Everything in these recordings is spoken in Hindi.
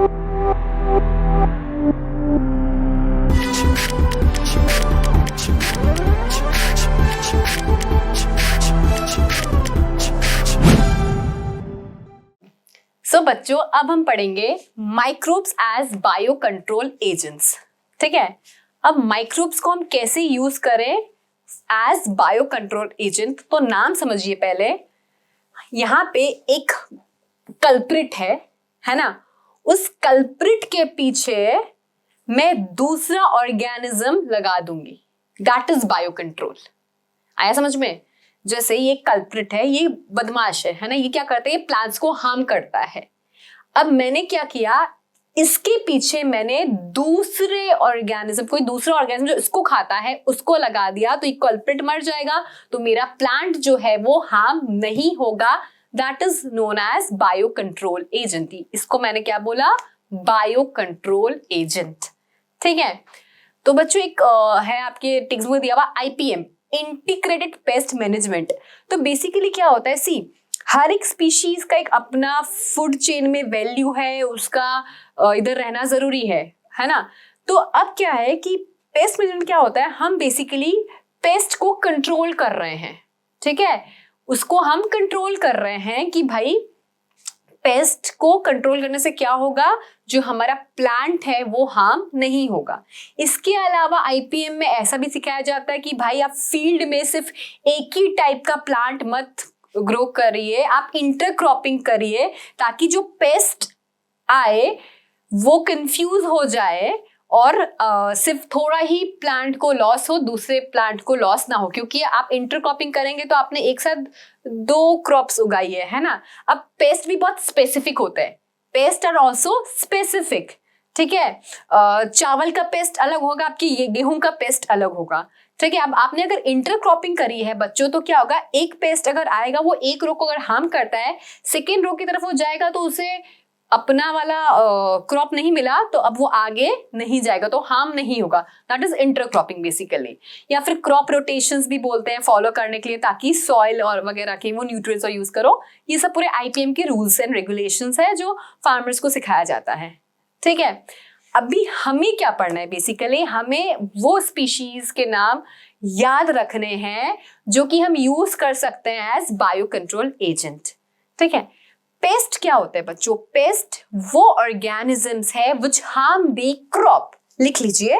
सो बच्चों, अब हम पढ़ेंगे microbes as bio control agents. ठीक है, अब माइक्रोब्स को हम कैसे यूज करें एज बायो कंट्रोल एजेंट, तो नाम समझिए पहले। यहाँ पे एक कल्प्रिट है ना, उस कल्प्रिट के पीछे मैं दूसरा ऑर्गेनिज्म लगा दूंगी, दैट इज बायो कंट्रोल। आया समझ में? जैसे ये कल्प्रिट है, ये बदमाश है ना, ये क्या करता है, ये प्लांट्स को हार्म करता है। अब मैंने क्या किया, इसके पीछे मैंने दूसरे ऑर्गेनिज्म, कोई दूसरा ऑर्गेनिज्म जो इसको खाता है उसको लगा दिया, तो ये कल्प्रिट मर जाएगा, तो मेरा प्लांट जो है वो हार्म नहीं होगा। That is known as bio control agent. इसको मैंने क्या बोला, बायो कंट्रोल एजेंट। ठीक है, तो बच्चों एक है आपके टेक्स्ट में दिया हुआ IPM, इंटीग्रेटेड पेस्ट मैनेजमेंट। तो बेसिकली क्या होता है, सी हर एक स्पीशीज का एक अपना फूड चेन में वैल्यू है, उसका इधर रहना जरूरी है ना। तो अब क्या है कि पेस्ट मैनेजमेंट क्या होता है, हम बेसिकली पेस्ट को कंट्रोल कर रहे हैं। ठीक है, उसको हम कंट्रोल कर रहे हैं कि भाई पेस्ट को कंट्रोल करने से क्या होगा, जो हमारा प्लांट है वो हार्म नहीं होगा। इसके अलावा IPM में ऐसा भी सिखाया जाता है कि भाई आप फील्ड में सिर्फ एक ही टाइप का प्लांट मत ग्रो करिए, आप इंटरक्रॉपिंग करिए, ताकि जो पेस्ट आए वो कंफ्यूज हो जाए और सिर्फ थोड़ा ही प्लांट को लॉस हो, दूसरे प्लांट को लॉस ना हो। क्योंकि आप इंटरक्रॉपिंग करेंगे तो आपने एक साथ 2 क्रॉप्स उगाई है ना। अब पेस्ट भी बहुत स्पेसिफिक होते हैं, पेस्ट आर ऑल्सो स्पेसिफिक। ठीक है, चावल का पेस्ट अलग होगा, आपकी ये गेहूं का पेस्ट अलग होगा। ठीक है, अब आपने अगर इंटरक्रॉपिंग करी है बच्चों, तो क्या होगा, एक पेस्ट अगर आएगा वो एक रो को अगर हार्म करता है, सेकेंड रो की तरफ वो जाएगा तो उसे अपना वाला क्रॉप नहीं मिला, तो अब वो आगे नहीं जाएगा, तो हार्म नहीं होगा। That is intercropping basically. या फिर क्रॉप रोटेशंस भी बोलते हैं फॉलो करने के लिए, ताकि सॉइल और वगैरह के वो न्यूट्रिएंट्स यूज करो। ये सब पूरे IPM के रूल्स एंड रेगुलेशंस है जो फार्मर्स को सिखाया जाता है। ठीक है, अभी हमें क्या पढ़ना है, बेसिकली हमें वो स्पीशीज के नाम याद रखने हैं जो कि हम यूज कर सकते हैं एज बायो कंट्रोल एजेंट। ठीक है, पेस्ट क्या होता है बच्चों, पेस्ट वो ऑर्गेनिजम्स है विच हार्म द क्रॉप। लिख लीजिए,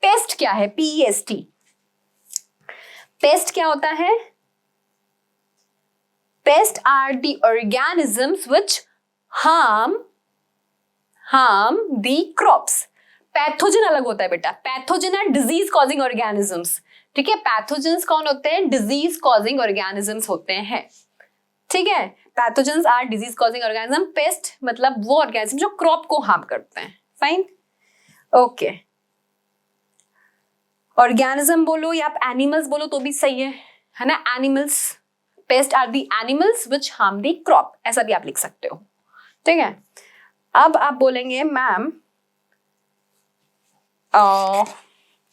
पेस्ट क्या है, PEST। पेस्ट क्या होता है, pest are the organisms which harm the crops. Pathogen अलग होता है बेटा, पैथोजन है डिजीज कॉजिंग ऑर्गेनिजम्स। ठीक है, पैथोजेंस कौन होते हैं, डिजीज कॉजिंग ऑर्गेनिजम्स होते हैं। ठीक है, pathogens are disease causing organism, pest मतलब वो ऑर्गेनिज्म जो क्रॉप को हार्म करते हैं। Fine, okay. ऑर्गेनिज्म बोलो या आप एनिमल्स बोलो तो भी सही है ना। Animals, pest are the animals which harm the crop, ऐसा भी आप लिख सकते हो। ठीक है, अब आप बोलेंगे मैम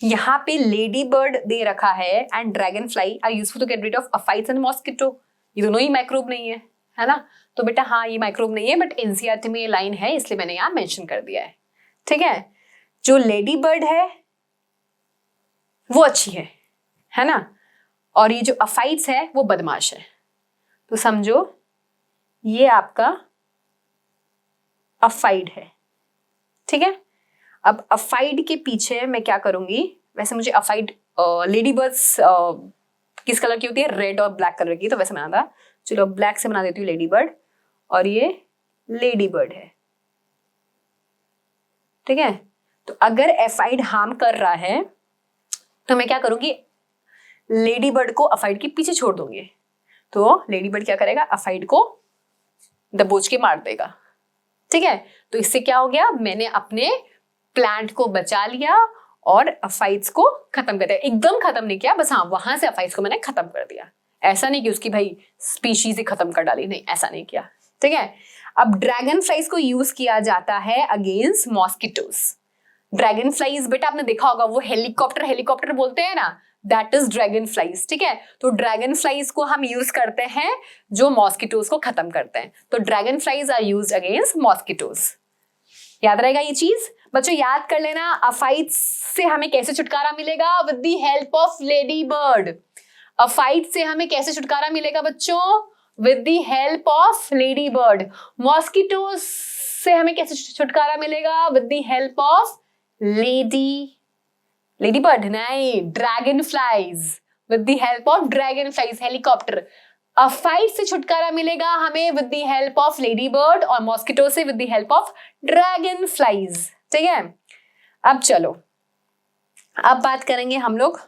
यहाँ पे लेडी बर्ड दे रखा है and dragon fly are useful to get rid of aphids and mosquito, ये दोनों ही माइक्रोब नहीं है ना। तो बेटा हाँ, ये माइक्रोब नहीं है, बट NCERT में ये लाइन है इसलिए मैंने यहाँ मेंशन कर दिया है। ठीक है, जो लेडी बर्ड है वो अच्छी है ना, और ये जो अफाइट्स है वो बदमाश है। तो समझो ये आपका अफाइड है। ठीक है, अब अफाइड के पीछे मैं क्या करूंगी, वैसे मुझे अफाइड लेडी बर्ड्स किस कलर की होती है, रेड और ब्लैक कलर की, तो वैसे बना था, चलो ब्लैक से बना देती हूँ लेडी बर्ड, और ये लेडी बर्ड है। ठीक है, तो अगर एफाइड हार्म कर रहा है तो मैं क्या करूंगी, लेडी बर्ड को अफाइड के पीछे छोड़ दूंगी, तो लेडी बर्ड क्या करेगा, अफाइड को दबोच के मार देगा। ठीक है, तो इससे क्या हो गया, मैंने अपने प्लांट को बचा लिया और अफाइड्स को खत्म कर दिया। एकदम खत्म नहीं किया, बस हाँ वहां से अफाइड्स को मैंने खत्म कर दिया। ऐसा नहीं कि उसकी भाई स्पीशीज ही खत्म कर डाली, नहीं ऐसा नहीं किया। ठीक है, अब ड्रैगन फ्लाइज को यूज किया जाता है अगेंस्ट मॉस्किटोज। ड्रैगन फ्लाइज बेटा आपने देखा होगा, वो हेलीकॉप्टर बोलते हैं ना, दैट इज ड्रैगन फ्लाइज। ठीक है, तो ड्रैगन फ्लाइज को हम यूज करते हैं जो मॉस्किटोज को खत्म करते हैं। तो dragon flies are used against mosquitoes. याद रहेगा ये चीज बच्चों, याद कर लेना। अफाइट्स से हमें कैसे छुटकारा मिलेगा? With the help of lady bird. Aphid से हमें कैसे छुटकारा मिलेगा बच्चों? With the help of lady bird. Mosquitoes से हमें कैसे छुटकारा मिलेगा? With the help of lady bird नहीं, dragon flies. With the help of dragon flies, helicopter. Aphid से छुटकारा मिलेगा हमें with the help of lady bird, और मॉस्किटो से with the help of dragon flies. ठीक है, अब चलो, अब बात करेंगे हम लोग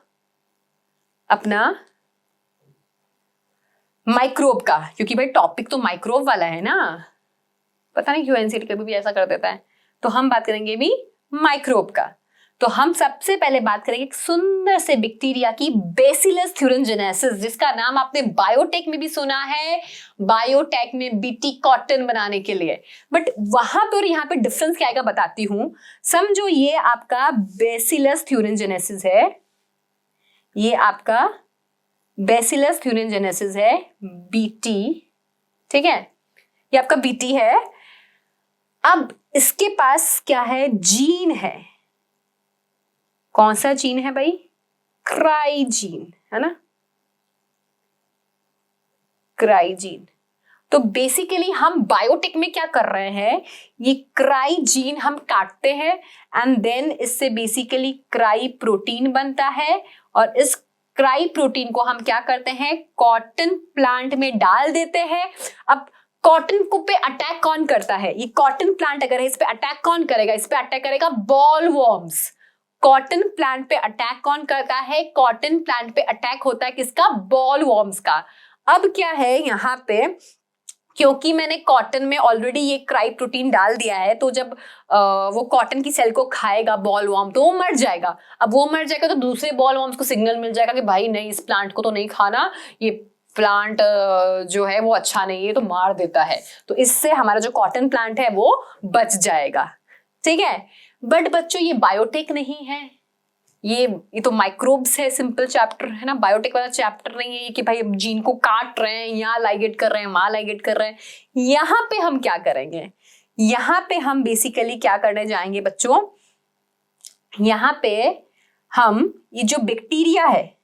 अपना माइक्रोब का, क्योंकि भाई टॉपिक तो माइक्रोब वाला है ना, पता नहीं क्यों एनसीईआरटी कभी भी ऐसा कर देता है। तो हम बात करेंगे भी माइक्रोब का। तो हम सबसे पहले बात करेंगे एक सुंदर से बैक्टीरिया की, बेसिलस थ्यूरिनजेनेसिस, जिसका नाम आपने बायोटेक में भी सुना है, बायोटेक में बीटी कॉटन बनाने के लिए। बट वहां पर यहाँ पे डिफरेंस क्या आएगा बताती हूं। समझो ये आपका बेसिलस थ्यूरिनजेनेसिस है, ये आपका बेसिलस थ्यूरिनजेनेसिस है, बीटी। ठीक है, ये आपका बीटी है। अब इसके पास क्या है? जीन है। कौन सा जीन है भाई? क्राई जीन है ना, क्राई जीन। तो बेसिकली हम बायोटेक में क्या कर रहे हैं, ये क्राई जीन हम काटते हैं एंड देन इससे बेसिकली क्राई प्रोटीन बनता है, और इस क्राई प्रोटीन को हम क्या करते हैं? कॉटन प्लांट में डाल देते हैं। अब कॉटन को पे अटैक कौन करता है? ये कॉटन प्लांट अगर है, इस पे अटैक कौन करेगा? इस पे अटैक करेगा बॉल वॉर्म्स। कॉटन प्लांट पे अटैक कौन करता है? कॉटन प्लांट पे अटैक होता है किसका? बॉल वॉर्म्स का। अब क्या है यहाँ पे, क्योंकि मैंने कॉटन में ऑलरेडी ये क्राई प्रोटीन डाल दिया है, तो जब वो कॉटन की सेल को खाएगा बॉल वॉर्म, तो वो मर जाएगा। अब वो मर जाएगा तो दूसरे बॉल वॉर्म्स को सिग्नल मिल जाएगा कि भाई नहीं, इस प्लांट को तो नहीं खाना, ये प्लांट जो है वो अच्छा नहीं है, तो मार देता है। तो इससे हमारा जो कॉटन प्लांट है वो बच जाएगा। ठीक है, बट बच्चों ये बायोटेक नहीं है, ये तो माइक्रोब्स है, सिंपल चैप्टर है ना, बायोटेक वाला चैप्टर नहीं है ये कि भाई जीन को काट रहे हैं, यहाँ लाइगेट कर रहे हैं, वहां लाइगेट कर रहे हैं। यहाँ पे हम क्या करेंगे? यहाँ पे हम बेसिकली क्या करने जाएंगे बच्चों, यहाँ पे हम ये जो बैक्टीरिया है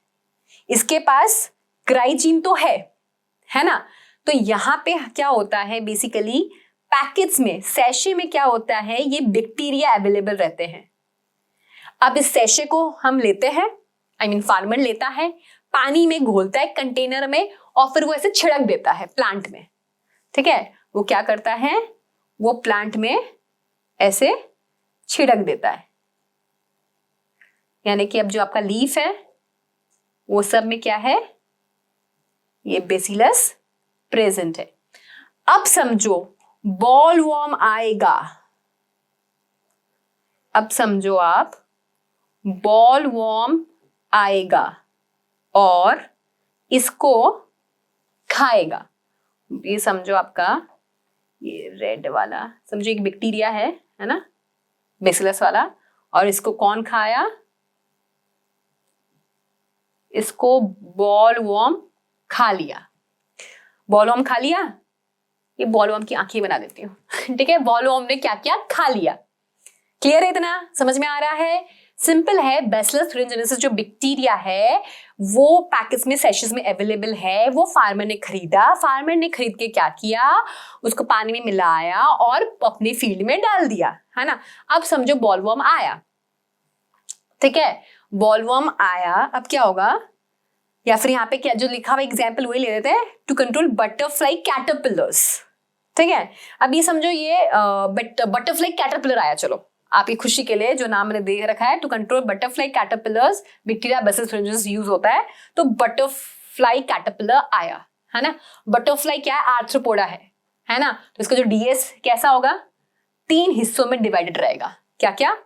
इसके पास क्राई जीन तो है ना, तो यहाँ पे क्या होता है बेसिकली, पैकेट्स में, सैशे में क्या होता है, ये बैक्टीरिया अवेलेबल रहते हैं। अब इस सैशे को हम लेते हैं, फार्मर लेता है, पानी में घोलता है कंटेनर में, और फिर वो ऐसे छिड़क देता है प्लांट में। ठीक है, वो क्या करता है, वो प्लांट में ऐसे छिड़क देता है, यानी कि अब जो आपका लीफ है वो सब में क्या है, ये बेसिलस प्रेजेंट है। अब समझो बॉल वॉर्म आएगा, अब समझो आप बॉल वॉर्म आएगा और इसको खाएगा। ये समझो आपका ये रेड वाला, समझो एक बैक्टीरिया है ना, बेसिलस वाला, और इसको कौन खाया? इसको बॉल वॉर्म खा लिया। बॉल वॉर्म खा लिया, ये बॉल वॉर्म की आंखें बना देती हूँ। ठीक है, बॉल वॉर्म ने क्या क्या खा लिया। क्लियर है? इतना समझ में आ रहा है? सिंपल है। बेसिलस थ्यूरिनजेनेसिस जो बैक्टीरिया है वो पैकेट्स में, सेशेस में अवेलेबल है। वो फार्मर ने खरीदा, फार्मर ने खरीद के क्या किया, उसको पानी में मिलाया और अपने फील्ड में डाल दिया, है ना। अब समझो बॉल वॉर्म आया, ठीक है, बॉल वॉर्म आया, अब क्या होगा, या फिर यहाँ पे क्या जो लिखा हुआ एग्जाम्पल वही ले लेते हैं, टू कंट्रोल बटरफ्लाई कैटरपिलर्स। ठीक है, अब ये समझो ये बटरफ्लाई कैटरपिलर आया, चलो आपकी खुशी के लिए जो नाम मैंने दे रखा है, to control butterfly caterpillars, bacteria Bacillus thuringiensis use होता है, तो बटरफ्लाई कैटरपिलर आया, है ना। बटरफ्लाई क्या है, आर्थ्रोपोडा है ना, तो इसका जो डीएस कैसा होगा, 3 हिस्सों में डिवाइडेड रहेगा। क्या क्या?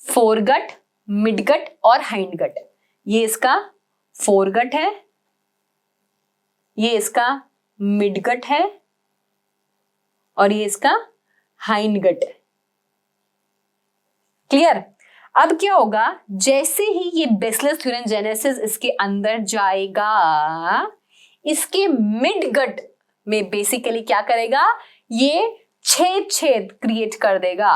फोरगट, मिडगट और हाइंडगट। ये इसका फोरगट है, ये इसका मिडगट है और ये इसका हाइंडगट है। क्लियर? अब क्या होगा, जैसे ही ये बेसिलस थ्यूरिनजेनेसिस इसके अंदर जाएगा, इसके मिडगट में बेसिकली क्या करेगा, ये छेद क्रिएट कर देगा।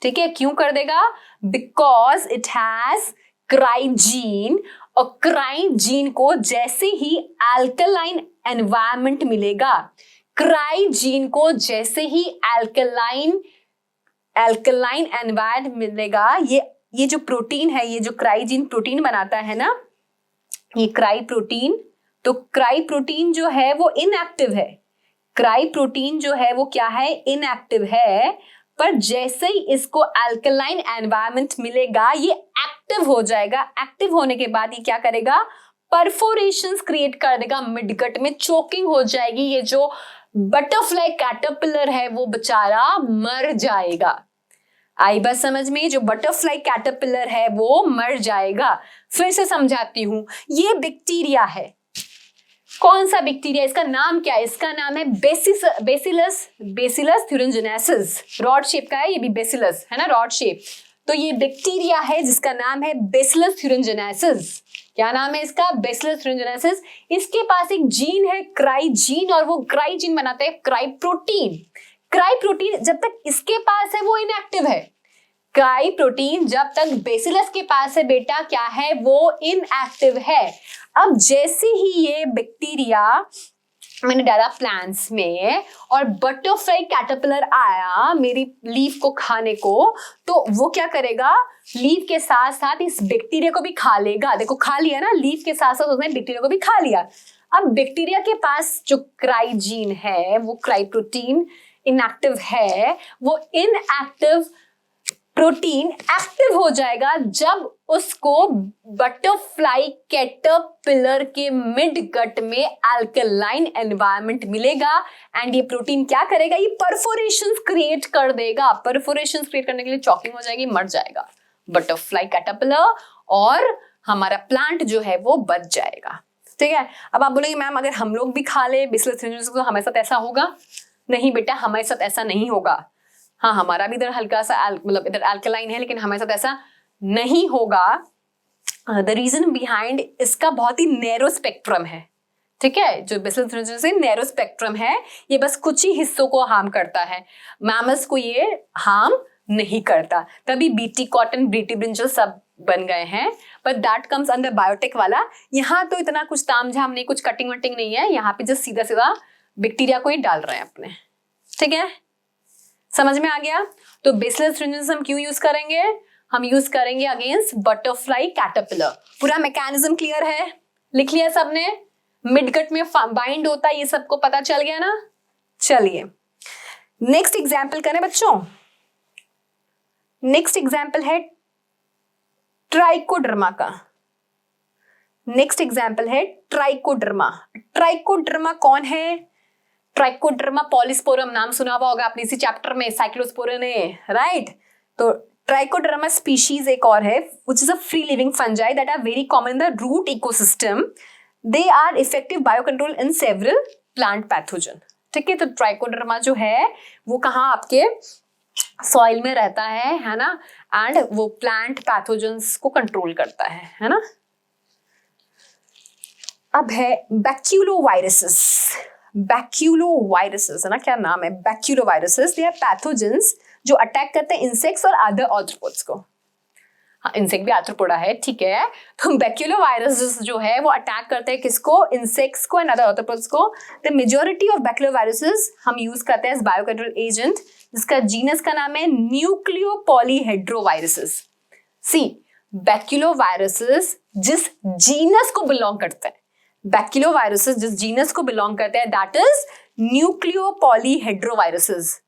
ठीक है, क्यों कर देगा? बिकॉज इट हैज क्राइजीन, और क्राइजीन को जैसे ही अल्कलाइन एनवायरमेंट मिलेगा, क्राइजीन को जैसे ही अल्कलाइन एनवायरमेंट मिलेगा, ये जो प्रोटीन है, ये जो क्राइजीन प्रोटीन बनाता है ना, ये क्राई प्रोटीन, तो क्राई प्रोटीन जो है वो इनएक्टिव है। क्राई प्रोटीन जो है वो क्या है? इनएक्टिव है। पर जैसे ही इसको अल्कलाइन एनवायरनमेंट मिलेगा, ये एक्टिव हो जाएगा। एक्टिव होने के बाद ये क्या करेगा? परफोरेशंस क्रिएट कर देगा मिडगट में, चोकिंग हो जाएगी। ये जो बटरफ्लाई कैटरपिलर है वो बेचारा मर जाएगा। आई बात समझ में? जो बटरफ्लाई कैटरपिलर है वो मर जाएगा। फिर से समझाती हूं, ये बैक्टीरिया है। कौन सा बैक्टीरिया? इसका नाम क्या है? इसका नाम है बेसिलस थ्यूरिंजिनेसिस। रॉड शेप का है, ये भी बेसिलस है ना, रॉड शेप। तो ये बैक्टीरिया है जिसका नाम है बेसिलस थ्यूरिंजिनेसिस। क्या नाम है इसका? Bacillus thuringiensis. इसके पास एक जीन है क्राइजीन, और वो क्राइजीन बनाता है क्राई प्रोटीन। क्राई प्रोटीन जब तक इसके पास है वो इनएक्टिव है। क्राई प्रोटीन जब तक बेसिलस के पास है बेटा, क्या है? वो इनएक्टिव है। अब जैसे ही ये बैक्टीरिया मैंने डाला प्लांट्स में और बटरफ्लाई कैटरपिलर आया मेरी लीफ को खाने को, तो वो क्या करेगा? लीफ के साथ साथ इस बैक्टीरिया को भी खा लेगा। देखो, खा लिया ना, लीफ के साथ साथ उसने बैक्टीरिया को भी खा लिया। अब बैक्टीरिया के पास जो क्राइजीन है, वो क्राई प्रोटीन इनएक्टिव है, वो इनएक्टिव प्रोटीन एक्टिव हो जाएगा जब उसको बटरफ्लाई कैटरपिलर के मिड गट में अल्कलाइन एनवायरनमेंट मिलेगा। एंड ये प्रोटीन क्या करेगा? ये परफोरेशंस क्रिएट कर देगा। परफोरेशंस क्रिएट करने के लिए चॉकिंग हो जाएगी, मर जाएगा बटरफ्लाई कैटरपिलर, और हमारा प्लांट जो है वो बच जाएगा। ठीक है। अब आप बोलेंगे मैम अगर हम लोग भी खा ले बेसिलस थ्यूरिंजिनेसिस तो हमारे साथ ऐसा होगा? नहीं बेटा, हमारे साथ ऐसा नहीं होगा। हाँ, हमारा भी इधर हल्का सा मतलब इधर अल्कलाइन है, लेकिन हमारे साथ ऐसा नहीं होगा। द रीजन बिहाइंड इसका बहुत ही नैरो स्पेक्ट्रम है। ठीक है, जो बेसिलस थ्यूरिंजिनेसिस नैरो स्पेक्ट्रम है, ये बस कुछ ही हिस्सों को हार्म करता है, मैमल्स को ये हार्म नहीं करता। तभी बीटी कॉटन, बीटी ब्रिंजल सब बन गए हैं, but that comes under biotech वाला। यहाँ तो इतना कुछ तामझाम नहीं, कुछ कटिंग वटिंग नहीं है, यहाँ पे जस्ट सीधा सीधा बैक्टीरिया को ही डाल रहे हैं अपने। ठीक है, समझ में आ गया? तो बेसिलस थ्यूरिंजिनेसिस हम क्यों यूज करेंगे? हम यूज करेंगे अगेंस्ट बटरफ्लाई कैटरपिलर। पूरा मैकेनिज्म क्लियर है? लिख लिया सबने? मिडगट में बाइंड होता है, ये सबको पता चल गया ना? चलिए नेक्स्ट एग्जाम्पल करें बच्चों। नेक्स्ट एग्जाम्पल है ट्राइकोडर्मा का। नेक्स्ट एग्जाम्पल है ट्राइकोडर्मा। ट्राइकोडर्मा कौन है? ट्राइकोडर्मा पॉलीस्पोरम, नाम सुना हुआ होगा आपने इसी चैप्टर में, साइक्लोस्पोरन है, राइट? तो ट्राइकोडर्मा स्पीशीज एक और है which is a free living fungi that are very common in the root ecosystem. They are effective biocontrol in several plant pathogen. ठीक है, तो ट्राइकोडर्मा जो है वो कहाँ? आपके सॉइल में रहता है ना, एंड वो प्लांट पैथोजेंस को कंट्रोल करता है ना। अब है बैक्यूलोवायरसेस। बैक्यूलोवायरसेस है ना, क्या नाम है? बैक्यूलोवायरसेस, दे आर पैथोजेंस जो अटैक करते हैं इंसेक्ट्स और अदर आर्थ्रोपोड्स को। हाँ, इंसेक्ट भी आर्थ्रोपोडा है, ठीक है। तो बैक्यूलोवायरसेस जो है वो अटैक करते हैं किसको? इंसेक्ट्स को एंड अदर आर्थ्रोपोड्स को। द मेजॉरिटी ऑफ बैक्यूलोवायरसेस हम यूज करते हैं एज बायोकंट्रोल एजेंट, जिसका जीनस का नाम है न्यूक्लियोपॉलीहेड्रोवायरसेस। सी, बैक्यूलोवायरसेस जिस जीनस को बिलोंग करते हैं, बैक्यूलोवायरसेस जिस जीनस को बिलोंग करते हैं, दैट इज न्यूक्लियोपॉलीहेड्रोवायरसेस।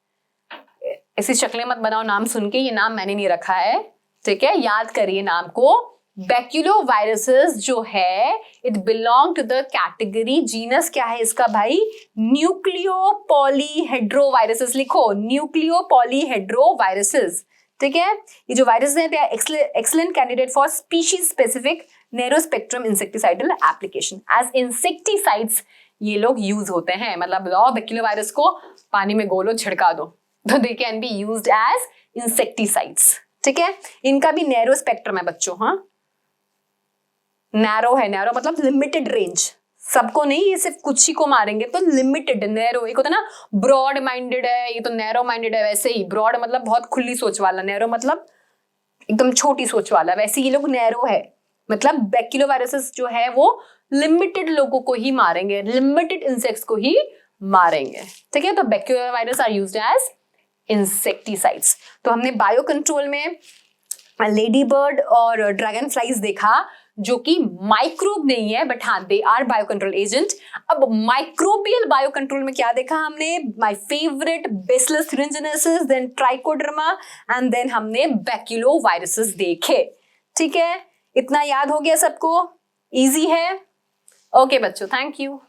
ऐसी शक्लें मत बनाओ नाम सुन के, ये नाम मैंने नहीं रखा है, ठीक है, याद करिए नाम को। बैक्यूलोवायरसेस जो है it belong to the category, genus क्या है इसका भाई? न्यूक्लियोपॉलीहेड्रोवायरसेस। लिखो न्यूक्लियोपॉलीहेड्रोवायरसेस। ठीक है, ये जो वायरस हैं, excellent candidate for species specific narrow spectrum insecticidal application. As insecticides ये लोग यूज होते हैं, मतलब लाओ बैक्यूलोवायरस को पानी में घोलो, छिड़का दो, तो they can be used as insecticides. ठीक है, इनका भी नैरो स्पेक्ट्रम है बच्चों। हाँ, नैरो है, नैरो मतलब लिमिटेड रेंज, सबको नहीं, ये सिर्फ कुछ ही को मारेंगे। तो लिमिटेड, नैरो, एक होता है ना ब्रॉड माइंडेड है, ये तो नैरो माइंडेड है। वैसे ही ब्रॉड मतलब बहुत खुली सोच वाला, नैरो मतलब एकदम छोटी सोच वाला, वैसे ये लोग नैरो है। मतलब बैक्यूलोवायरसेस जो है वो लिमिटेड लोगों को ही मारेंगे, लिमिटेड इंसेक्ट्स को ही मारेंगे, ठीक है। तो baculovirus are used as insecticides. तो हमने बायो कंट्रोल में लेडी बर्ड और ड्रैगन फ्लाइज देखा, जो कि माइक्रोब नहीं है, बट हाँ they are bio control agent. अब माइक्रोबियल बायो कंट्रोल में क्या देखा हमने? My favourite Bacillus thuringiensis, then Trichoderma and then हमने बैक्यूलोवायरसेस देखे, ठीक है। इतना याद हो गया सबको? इजी है? ओके बच्चों, थैंक यू।